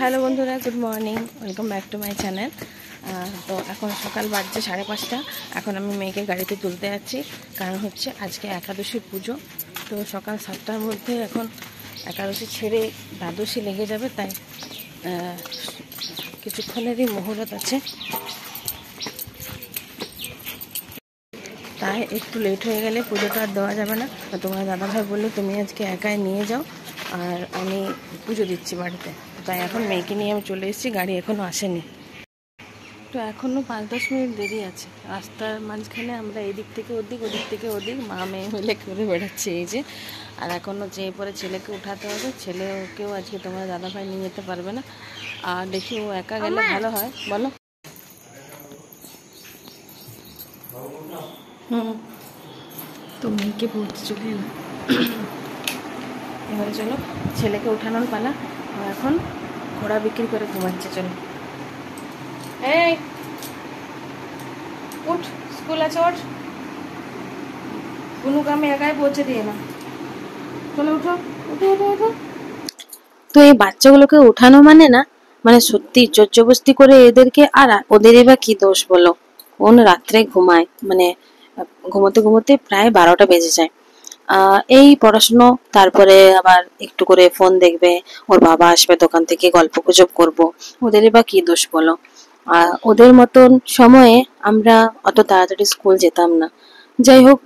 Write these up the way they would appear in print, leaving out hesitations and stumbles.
Hello বন্ধুরা, good morning, welcome back to my channel. তো এখন সকাল বাজছে 5:30। এখন আমি মেয়েকে গাড়িতে তুলতে যাচ্ছি, কারণ হচ্ছে আজকে একাদশী পুজো। তো সকাল 7টার মধ্যে এখন একাদশী ছেড়ে দ্বাদশী লেগে যাবে, তাই কিছুক্ষণেরই মুহূর্ত আছে, তাই একটু লেট হয়ে গেলে পুজোটা আর দেওয়া যাবে না। তোমার দাদাভাই বললো তুমি আজকে একাই নিয়ে যাও, আর আমি পুজো দিচ্ছি বাড়িতে। তাই এখন মেয়েকে নিয়ে আমি চলে এসেছি, গাড়ি এখনও আসেনি। তো এখনও 5-10 মিনিট দেরি আছে। রাস্তার মাঝখানে আমরা এদিক থেকে ওদিক, ওদিক থেকে ওদিক, মা মেয়ে মিলে করে বেড়াচ্ছি এই যে। আর এখনও যেয়ে পরে ছেলেকে উঠাতে হবে, ছেলেকেও আজকে তোমার দাদাভাই নিয়ে যেতে পারবে না। আর দেখি ও একা গেলে ভালো হয়, বলো। তো মেয়েকে পড়তে চলে এলাম, এবারে চলো ছেলেকে উঠানোর পালা। এখন ঘোড়া বিক্রি করে ঘুমাচ্ছে, চলো। এই উঠ, স্কুল আছে, ওঠ। কোনো কামে একাই পৌঁছে দিয়ে না, চলো উঠো উঠো উঠো উঠো। তো এই বাচ্চাগুলোকে উঠানো মানে সত্যি জোরজবস্তি করে এদেরকে, আর ওদের এবার কি দোষ বলো, কোন রাত্রে ঘুমায়, ঘুমোতে ঘুমোতে প্রায় 12টা বেজে যায়। এই পড়াশুনো, তারপরে আবার একটু করে ফোন দেখবে, ওর বাবা আসবে দোকান থেকে, গল্প গুজব করবো, ওদের বা কি দোষ বলো। ওদের মতন সময়ে আমরা অত তাড়াতাড়ি স্কুল যেতাম না। যাই হোক,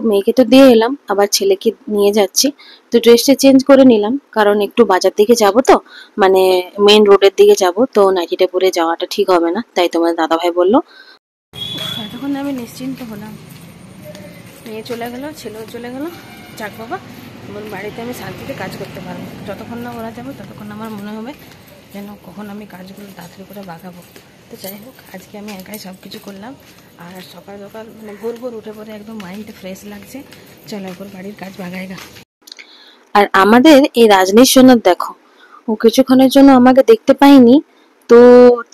মেয়েকে তো দিয়ে এলাম, আবার ছেলেকে নিয়ে যাচ্ছি। তো ড্রেসটা চেঞ্জ করে নিলাম, কারণ একটু বাজার দিকে যাব, তো মেইন রোডের দিকে যাব, তো নাইটিটা পরে যাওয়াটা ঠিক হবে না, তাই তোমার দাদাভাই বললো। এতক্ষণ আমি নিশ্চিন্ত হলাম, মেয়ে চলে গেলো, ছেলেও চলে গেলো, যাক বাবা, এবং বাড়িতে আমি শান্তিতে কাজ করতে পারবো। যতক্ষণ না ওরা যাবো ততক্ষণ আমার মনে হবে যেন কখন আমি কাজগুলো তাড়াতাড়ি করে বাগাবো। তো যাই হোক, আজকে আমি একাই সব কিছু করলাম। আর সকাল সকাল ভোর ভোর উঠে পরে একদম মাইন্ডটা ফ্রেশ লাগছে, চলো একবার বাড়ির কাজ বাগাইগা। আর আমাদের এই রাজনীশ সোনার দেখো, ও কিছুক্ষণের জন্য আমাকে দেখতে পাইনি, তো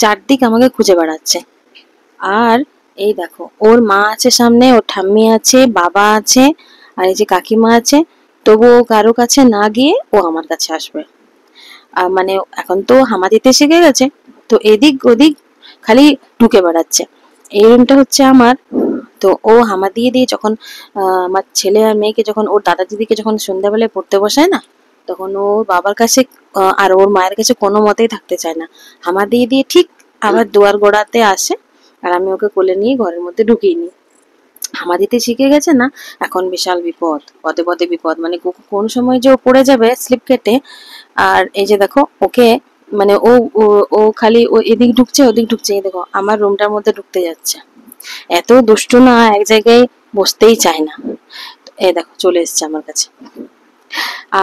চারদিক আমাকে খুঁজে বেড়াচ্ছে। আর এই দেখো, ওর মা আছে সামনে, ওর ঠাম্মি আছে, বাবা আছে, আর এই যে কাকিমা আছে, তবু ও কারো কাছে না গিয়ে ও আমার কাছে আসবে। এখন তো হামা দিতে শিখে গেছে, তো এদিক ওদিক খালি ঢুকে বেড়াচ্ছে। এই রুমটা হচ্ছে আমার, তো ও হামা দিয়ে দিয়ে যখন আমার ছেলে আর মেয়েকে, যখন ওর দাদা দিদিকে যখন সন্ধ্যাবেলায় পড়তে বসায় না, তখন ও বাবার কাছে আর ওর মায়ের কাছে কোনো মতেই থাকতে চায় না, হামা দিয়ে দিয়ে ঠিক আবার দুয়ার গোড়াতে আসে, আর আমি ওকে কোলে নিয়ে ঘরের মধ্যে ঢুকিয়ে নিই। হামা দিতে শিখে গেছে না, এখন বিশাল বিপদ, পদে পদে বিপদ, কোন সময় যে ও পড়ে যাবে স্লিপ কেটে। আর এই যে দেখো ওকে, ও ও ও খালি ও এদিক ঢুকছে ওদিক ঢুকছে, এই দেখো আমার রুমটার মধ্যে ঢুকতে যাচ্ছে, এত দুষ্টু না, এক জায়গায় বসতেই চায় না। এই দেখো চলে এসছে আমার কাছে।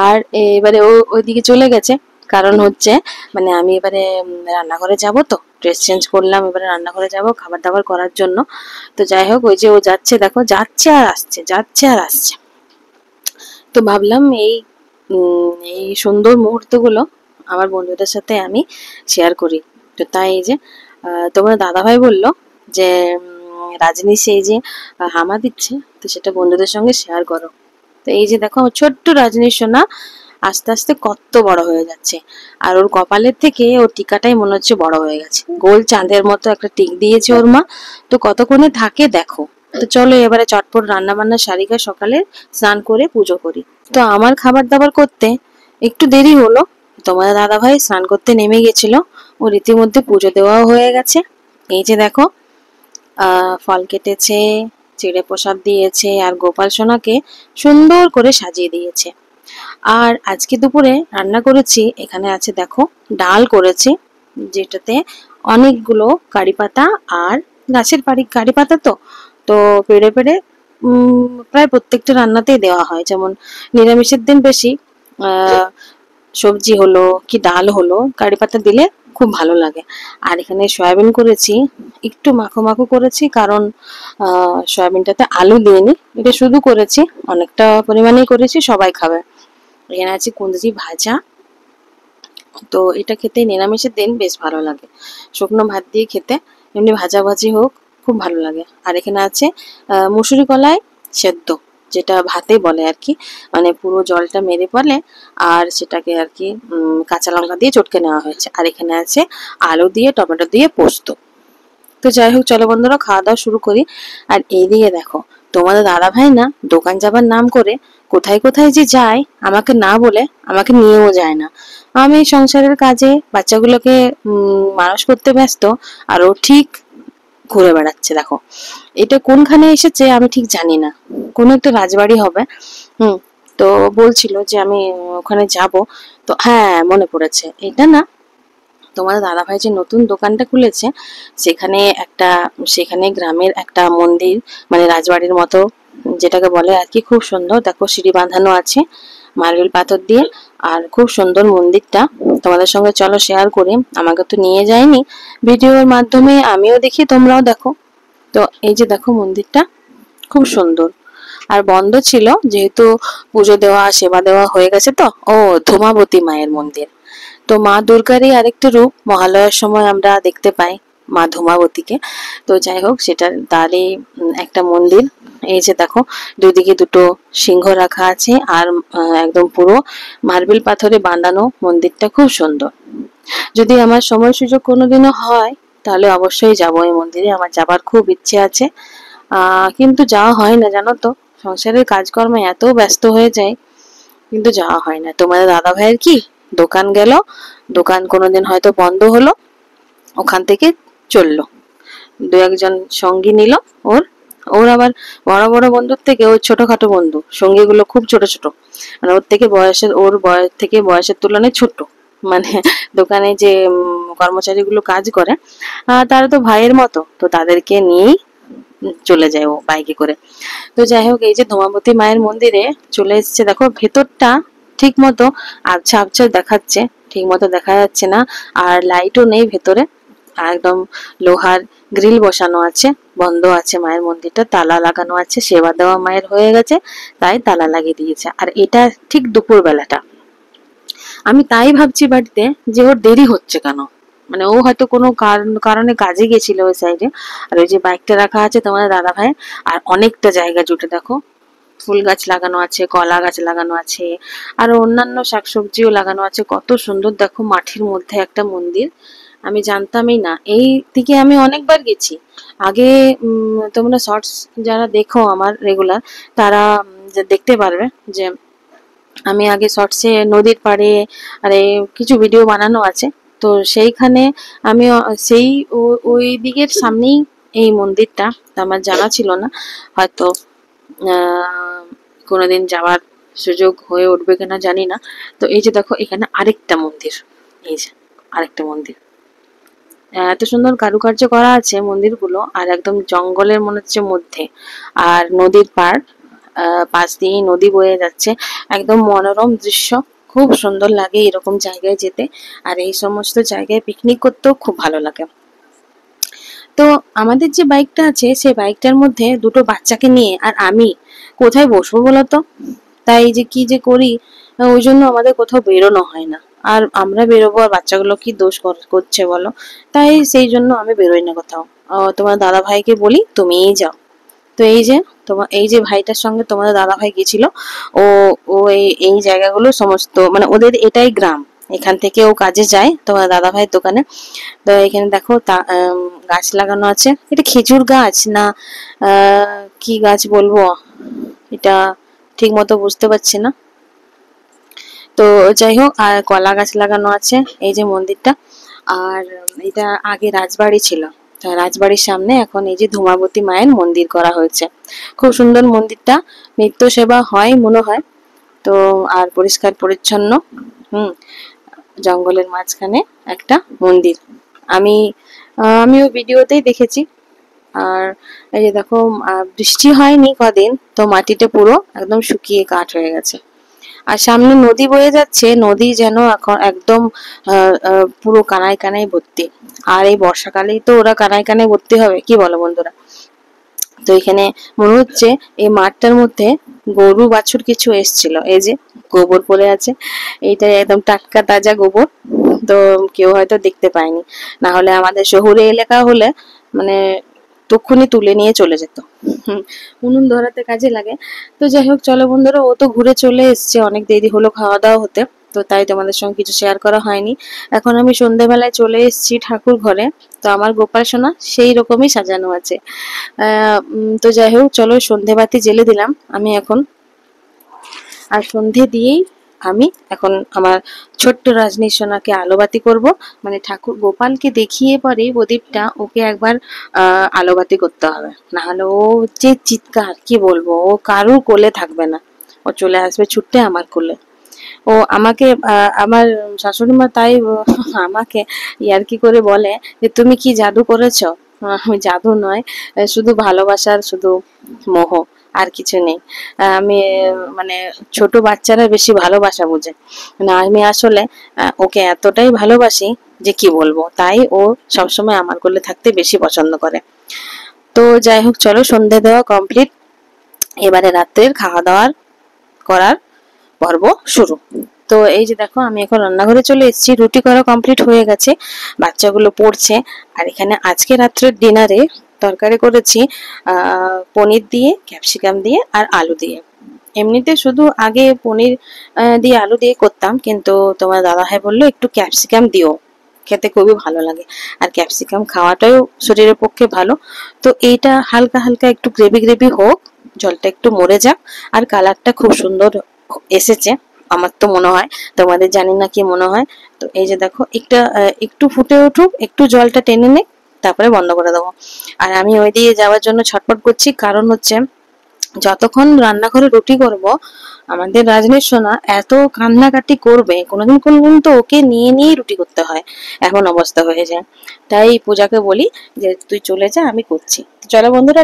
আর এবারে ও ওইদিকে চলে গেছে, কারণ হচ্ছে আমি এবারে রান্নাঘরে যাব, তো ড্রেস চেঞ্জ করলাম, এবারে রান্নাঘরে যাব খাবার দাবার করার জন্য। তো যাই হোক, ওই যে ও যাচ্ছে, দেখো যাচ্ছে আর আসছে, যাচ্ছে আর আসছে। তো ভাবলাম এই সুন্দর মুহূর্তগুলো আমার বন্ধুদের সাথে আমি শেয়ার করি। তো তাই এই যে তোমার দাদাভাই বললো যে রাজনীশ এই যে হামা দিচ্ছে, তো সেটা বন্ধুদের সঙ্গে শেয়ার করো। তো এই যে দেখো, ছোট্ট রজনী সোনা আস্তে আস্তে কত বড় হয়ে যাচ্ছে, আর ওর কপালের থেকে ওর টিকাটাই মনে হচ্ছে বড় হয়ে গেছে, গোল চাঁদের মতো একটা টিক দিয়েছে ওর মা। তো কতক্ষণে থাকে দেখো। তো চলো এবারে চটপট রান্না বান্না সারিকা, সকালে স্নান করে পুজো করি। তো আমার খাবার দাবার করতে একটু দেরি হলো, তোমাদের দাদা ভাই স্নান করতে নেমে গেছিল, ও রীতিমধ্যে পুজো দেওয়াও হয়ে গেছে। এই যে দেখো, ফল কেটেছে, চিড়ে প্রসাদ দিয়েছে, আর গোপাল সোনাকে সুন্দর করে সাজিয়ে দিয়েছে। আর আজকে দুপুরে রান্না করেছি, এখানে আছে দেখো ডাল করেছি, যেটাতে অনেকগুলো কারি পাতা, আর গাছের কারি পাতা, তো তো পেড়ে পেড়ে প্রায় প্রত্যেকটা রান্নাতেই দেওয়া হয়, যেমন নিরামিষের দিন বেশি সবজি হলো কি ডাল হলো কারি পাতা দিলে খুব ভালো লাগে। আর এখানে সয়াবিন করেছি, একটু মাখো মাখো করেছি, কারণ সয়াবিনটাতে আলু দিইনি, এটা শুধু করেছি, অনেকটা পরিমাণেই করেছি, সবাই খাবে। এখানে আছে কুঁদরি ভাজা, তো এটা খেতে নিরামিষের দিন বেশ ভালো লাগে, শুকনো ভাত দিয়ে খেতে, এমনি ভাজা ভাজি হোক খুব ভালো লাগে। আর এখানে আছে মুসুরি কলাই সেদ্ধ, যেটা ভাতে বলে আর কি, মানে পুরো জলটা মেরে পড়লে আর সেটাকে আর কি কাঁচা লঙ্কা দিয়ে চটকে নেওয়া হয়েছে। আর এখানে আছে আলু দিয়ে টমেটো দিয়ে পোস্ত। তো যাই হোক, চলো বন্ধুরা খাওয়া দাওয়া শুরু করি। আর এইদিকে দেখো, তোমাদের দাদা ভাই না দোকান যাবার নাম করে কোথায় কোথায় যে যায়, আমাকে না বলে আমাকে নিয়েও যায় না। আমি সংসারের কাজে বাচ্চাগুলোকে মানুষ করতে ব্যস্ত, আর ও ঠিক ঘুরে বেড়াচ্ছে। দেখো এটা কোনখানে এসেছে আমি ঠিক জানি না, কোনো একটা রাজবাড়ি হবে। হুম। তো বলছিল যে আমি ওখানে যাব। তো হ্যাঁ, মনে পড়েছে, এটা না তোমার দাদাভাই যে নতুন দোকানটা খুলেছে, সেখানে একটা, সেখানে গ্রামের একটা মন্দির, মানে রাজবাড়ির মতো যেটাকে বলে আর কি, খুব সুন্দর। দেখো সিঁড়ি বাঁধানো আছে মার্বেল পাথর দিয়ে, আর খুব সুন্দর মন্দিরটা। তোমাদের সঙ্গে চলো শেয়ার করি, আমাকে তো নিয়ে যায়নি, ভিডিওর মাধ্যমে আমিও দেখি তোমরাও দেখো। তো এই যে দেখো মন্দিরটা খুব সুন্দর, আর বন্ধ ছিল যেহেতু পুজো দেওয়া সেবা দেওয়া হয়ে গেছে। তো ও ধূমাবতী মায়ের মন্দির। তো মা দুর্গারই আরেকটা রূপ মহালয়ার সময় আমরা দেখতে পাই, মা ধূমাবতীকে। তো যাই হোক, সেটা তারই একটা মন্দির। এই যে দেখো দুদিকে দুটো সিংহ রাখা আছে, আর একদম পুরো মার্বেল পাথরে বাঁধানো মন্দিরটা খুব সুন্দর। যদি আমার সময় সুযোগ কোনোদিনও হয় তাহলে অবশ্যই যাবো এই মন্দিরে, আমার যাবার খুব ইচ্ছে আছে। কিন্তু যাওয়া হয় না জানো তো, সংসারের কাজকর্মে এত ব্যস্ত হয়ে যায়, কিন্তু যাওয়া হয় না। তোমাদের দাদা ভাইয়ের কি দোকান গেল, দোকান কোনোদিন হয়তো বন্ধ হলো, ওখান থেকে চললো, দু একজন সঙ্গী নিল ওর। ওর আবার বড় বড় বন্ধুর থেকে ওর ছোটখাটো বন্ধু সঙ্গীগুলো খুব ছোট ছোট, মানে ওর থেকে বয়সের, ওর বয়স থেকে বয়সের তুলনায় ছোট। মানে দোকানে যে কর্মচারীগুলো কাজ করে, তারা তো ভাইয়ের মতো, তো তাদেরকে নিয়েই চলে যায় ও বাইকে করে। তো যাই হোক, এই যে ধূমাবতী মায়ের মন্দিরে চলে এসেছে। দেখো ভেতরটা ঠিক মতো আবছা আবছা দেখাচ্ছে, ঠিক মতো দেখা যাচ্ছে না, আর লাইটও নেই ভেতরে। একদম লোহার গ্রিল বসানো আছে, বন্ধ আছে মায়ের মন্দিরটা, তালা লাগানো আছে, সেবা দেওয়া মায়ের হয়ে গেছে তাই তালা লাগিয়ে দিয়েছে। আর এটা ঠিক দুপুর বেলাটা। আমি তাই ভাবছি বাড়িতে যে ওর দেরি হচ্ছে কেন, মানে ও হয়তো কোনো কারণে কাজে গেছিল ওই সাইডে। আর ওই যে বাইকটা রাখা আছে তোমাদের দাদা ভাই, আর অনেকটা জায়গা জুটে দেখো ফুল গাছ লাগানো আছে, কলা গাছ লাগানো আছে, আর অন্যান্য শাকসবজিও লাগানো আছে। কত সুন্দর দেখো, মাঠের মধ্যে একটা মন্দির। আমি জানতামই না, এই দিকে আমি অনেকবার গেছি আগে। তোমরা শর্টস যারা দেখো আমার রেগুলার, তারা যে দেখতে পারবে যে আমি আগে শর্টসে নদীর পাড়ে আরে কিছু ভিডিও বানানো আছে। তো সেইখানে আমি সেই ওই দিকের সামনেই এই মন্দিরটা, তা আমার জানা ছিল না, হয়তো কোনোদিন যাওয়ার সুযোগ হয়ে উঠবে কিনা জানি না। তো এই যে দেখো এখানে আরেকটা মন্দির, এই যে আরেকটা মন্দির, এত সুন্দর কারুকার্য করা আছে মন্দিরগুলো, আর একদম জঙ্গলের মনে হচ্ছে মধ্যে, আর নদীর পাড়, পাশ দিয়েই নদী বয়ে যাচ্ছে, একদম মনোরম দৃশ্য। খুব সুন্দর লাগে এরকম জায়গায় যেতে, আর এই সমস্ত জায়গায় পিকনিক করতেও খুব ভালো লাগে। তো আমাদের যে বাইকটা আছে সেই বাইকটার মধ্যে দুটো বাচ্চাকে নিয়ে আর আমি কোথায় বসবো বলতো, তাই যে কি যে করি, ওই জন্য আমাদের কোথাও বেরোনো হয় না। আর আমরা বেরোবো আর বাচ্চাগুলো কি দোষ করছে বলো, তাই সেই জন্য আমি বেরোই না কোথাও। তোমার দাদা ভাইকে বলি তুমিই যাও। তো এই যে তোমার এই যে ভাইটার সঙ্গে তোমাদের দাদা ভাই গেছিল, ও ও এই জায়গাগুলো সমস্ত, মানে ওদের এটাই গ্রাম, এখান থেকে ও কাজে যায় তোমার দাদা ভাইয়ের দোকানে। তো এখানে দেখো গাছ লাগানো আছে, এটা খেজুর গাছ না কি গাছ বলবো, এটা ঠিক মতো বুঝতে পারছি না। তো যাই হোক, আর কলা গাছ লাগানো আছে এই যে মন্দিরটা। আর এটা আগে রাজবাড়ি ছিল, রাজবাড়ির সামনে এখন এই যে ধূমাবতী মায়ের মন্দির করা হয়েছে। খুব সুন্দর মন্দিরটা, নিত্য সেবা হয় মনে হয়। তো আর পরিষ্কার পরিচ্ছন্ন, হুম, জঙ্গলের মাঝখানে একটা মন্দির। আমি আমিও ভিডিওতেই দেখেছি। আর এই যে দেখো বৃষ্টি হয়নি কদিন, তো মাটিটা পুরো একদম শুকিয়ে কাঠ হয়ে গেছে। আর সামনে নদী বয়ে যাচ্ছে, নদী যেন এখন একদম পুরো কানায় কানায় ভর্তি। আর এই বর্ষাকালেই তো ওরা কানায় কানায় ভর্তি হবে, কি বলো বন্ধুরা? তো এখানে মনে হচ্ছে এই মাঠটার মধ্যে গরু বাছুর কিছু এসছিল, এই যে গোবর পড়ে আছে, এইটা একদম টাটকা তাজা গোবর। তো কেউ হয়তো দেখতে পায়নি, না হলে আমাদের শহুরে এলাকা হলে মানে তক্ষুনি তুলে নিয়ে চলে যেত। উনুন ধরাতে কাজে লাগে। তো যাই হোক চলো বন্ধুরা, ও তো ঘুরে চলে এসছে, অনেক দেরি হলো খাওয়া দাওয়া হতে, তো তাই তোমাদের সঙ্গে কিছু শেয়ার করা হয়নি। এখন আমি সন্ধ্যেবেলায় চলে এসেছি ঠাকুর ঘরে। তো আমার গোপাল সোনা সেই রকমই সাজানো আছে। তো যাই হোক চলো, সন্ধে বাতি জেলে দিলাম আমি এখন। আর সন্ধে দিয়েই আমি এখন আমার ছোট্ট রাজনীর সোনাকে আলোবাতি করব। মানে ঠাকুর গোপালকে দেখিয়ে পরে প্রদীপটা ওকে একবার আলোবাতি করতে হবে, না হলে ও যে চিৎকার কি বলবো, ও কারুর কোলে থাকবে না, ও চলে আসবে ছুটে আমার কোলে। ও আমাকে আমার শাশুড়ি মা তাই আমাকে ইয়ার্কি করে বলে যে তুমি কি জাদু করেছো? আমি জাদু নয়, শুধু ভালোবাসার শুধু মোহ, আর কিছু নেই। আমি মানে ছোট বাচ্চারা বেশি ভালোবাসা বোঝে না, আমি আসলে ওকে এতটাই ভালোবাসি যে কি বলবো, তাই ও সবসময় আমার কোলে থাকতে বেশি পছন্দ করে। তো যাই হোক চলো, সন্ধে দেওয়া কমপ্লিট, এবারে রাত্রের খাওয়া দাওয়ার করার পর্ব শুরু। তো এই যে দেখো, আমি এখন রান্নাঘরে চলে এসেছি, রুটি করা কমপ্লিট হয়ে গেছে, বাচ্চাগুলো পড়ছে। আর এখানে আজকে রাত্রের ডিনারে তরকারি করেছি পনির দিয়ে, ক্যাপসিকাম দিয়ে আর আলু দিয়ে। এমনিতে শুধু আগে পনির দিয়ে আলু দিয়ে করতাম, কিন্তু তোমার দাদাভাই বললো একটু ক্যাপসিকাম দিও, খেতে খুবই ভালো লাগে, আর ক্যাপসিকাম খাওয়াটাও শরীরের পক্ষে ভালো। তো এইটা হালকা হালকা একটু গ্রেভি গ্রেভি হোক, জলটা একটু মরে যাক, আর কালারটা খুব সুন্দর এসেছে আমার তো মনে হয়, তোমাদের জানি না কি মনে হয়। তো এই যে দেখো, একটু ফুটে উঠুক, একটু জলটা টেনে নে, তারপরে বন্ধ করে দেবো। আর আমি ওই দিয়ে যাওয়ার জন্য ছটফট করছি, কারণ হচ্ছে যতক্ষণ রান্নাঘরে রুটি করব, আমাদের রাজনীর সোনা এত কান্নাকাটি করবে, কোনোদিন কোনোদিন তো ওকে নিয়ে নিয়েই রুটি করতে হয়, এমন অবস্থা হয়ে যায়। তাই পূজাকে বলি যে তুই চলে যা, আমি করছি। চলো বন্ধুরা,